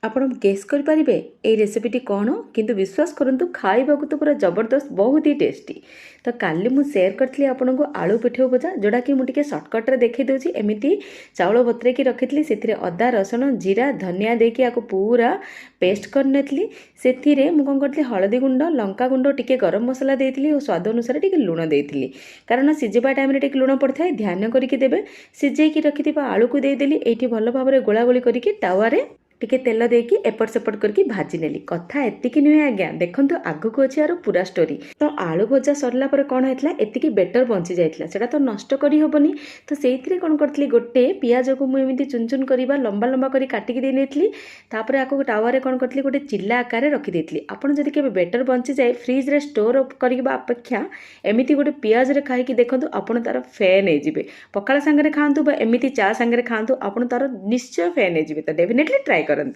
ଆପଣ ଗେସ୍ କରିପାରିବେ ଏଇ ରେସିପିଟି କ'ଣ? କିନ୍ତୁ ବିଶ୍ୱାସ କରନ୍ତୁ ଖାଇବାକୁ ତ ପୁରା ଜବରଦସ୍ତ, ବହୁତ ହି ଟେଷ୍ଟି। ତ କାଲି ମୁଁ ସେୟାର କରିଥିଲି ଆପଣଙ୍କୁ ଆଳୁ ପିଠଉ ଭଜା, ଯେଉଁଟାକି ମୁଁ ଟିକେ ସର୍ଟକଟ୍ରେ ଦେଖାଇ ଦେଉଛି। ଏମିତି ଚାଉଳ ବତୁରେଇକି ରଖିଥିଲି, ସେଥିରେ ଅଦା ରସୁଣ ଜିରା ଧନିଆ ଦେଇକି ଆକୁ ପୁରା ପେଷ୍ଟ କରିନେଇଥିଲି। ସେଥିରେ ମୁଁ କ'ଣ କରିଥିଲି, ହଳଦୀ ଗୁଣ୍ଡ ଲଙ୍କା ଗୁଣ୍ଡ ଟିକେ ଗରମ ମସଲା ଦେଇଥିଲି ଓ ସ୍ୱାଦ ଅନୁସାରେ ଟିକେ ଲୁଣ ଦେଇଥିଲି। କାରଣ ସିଝିବା ଟାଇମ୍ରେ ଟିକେ ଲୁଣ ପଡ଼ିଥାଏ, ଧ୍ୟାନ କରିକି ଦେବେ। ସିଝେଇକି ରଖିଥିବା ଆଳୁକୁ ଦେଇଦେଲି। ଏଇଠି ଭଲ ଭାବରେ ଗୋଳାଗୋଳି କରିକି ତାୱାରେ ଟିକେ ତେଲ ଦେଇକି ଏପଟ ସେପଟ କରିକି ଭାଜି ନେଲି। କଥା ଏତିକି ନୁହେଁ ଆଜ୍ଞା, ଦେଖନ୍ତୁ ଆଗକୁ ଅଛି ଆର ପୁରା ଷ୍ଟୋରି। ତ ଆଳୁ ଭଜା ସରିଲା ପରେ କ'ଣ ହେଇଥିଲା, ଏତିକି ବେଟର ବଞ୍ଚି ଯାଇଥିଲା, ସେଟା ତ ନଷ୍ଟ କରିହେବନି। ତ ସେଇଥିରେ କ'ଣ କରିଥିଲି, ଗୋଟେ ପିଆଜକୁ ମୁଁ ଏମିତି ଚୁନ ଚୁନ କରିବା ଲମ୍ବା ଲମ୍ବା କରି କାଟିକି ଦେଇ ନେଇଥିଲି। ତାପରେ ଆକୁ ତାୱାରେ କ'ଣ କରିଥିଲି, ଗୋଟେ ଚିଲା ଆକାରରେ ରଖିଦେଇଥିଲି। ଆପଣ ଯଦି କେବେ ବେଟର ବଞ୍ଚିଯାଏ, ଫ୍ରିଜ୍ରେ ଷ୍ଟୋର କରିବା ଅପେକ୍ଷା ଏମିତି ଗୋଟେ ପିଆଜରେ ଖାଇକି ଦେଖନ୍ତୁ, ଆପଣ ତାର ଫ୍ୟାନ୍ ହେଇଯିବେ। ପଖାଳ ସାଙ୍ଗରେ ଖାଆନ୍ତୁ ବା ଏମିତି ଚା ସାଙ୍ଗରେ ଖାଆନ୍ତୁ, ଆପଣ ତାର ନିଶ୍ଚୟ ଫ୍ୟାନ୍ ହେଇଯିବେ। ତ ଡେଫିନେଟଲି ଟ୍ରାଏ କରନ୍ତୁ।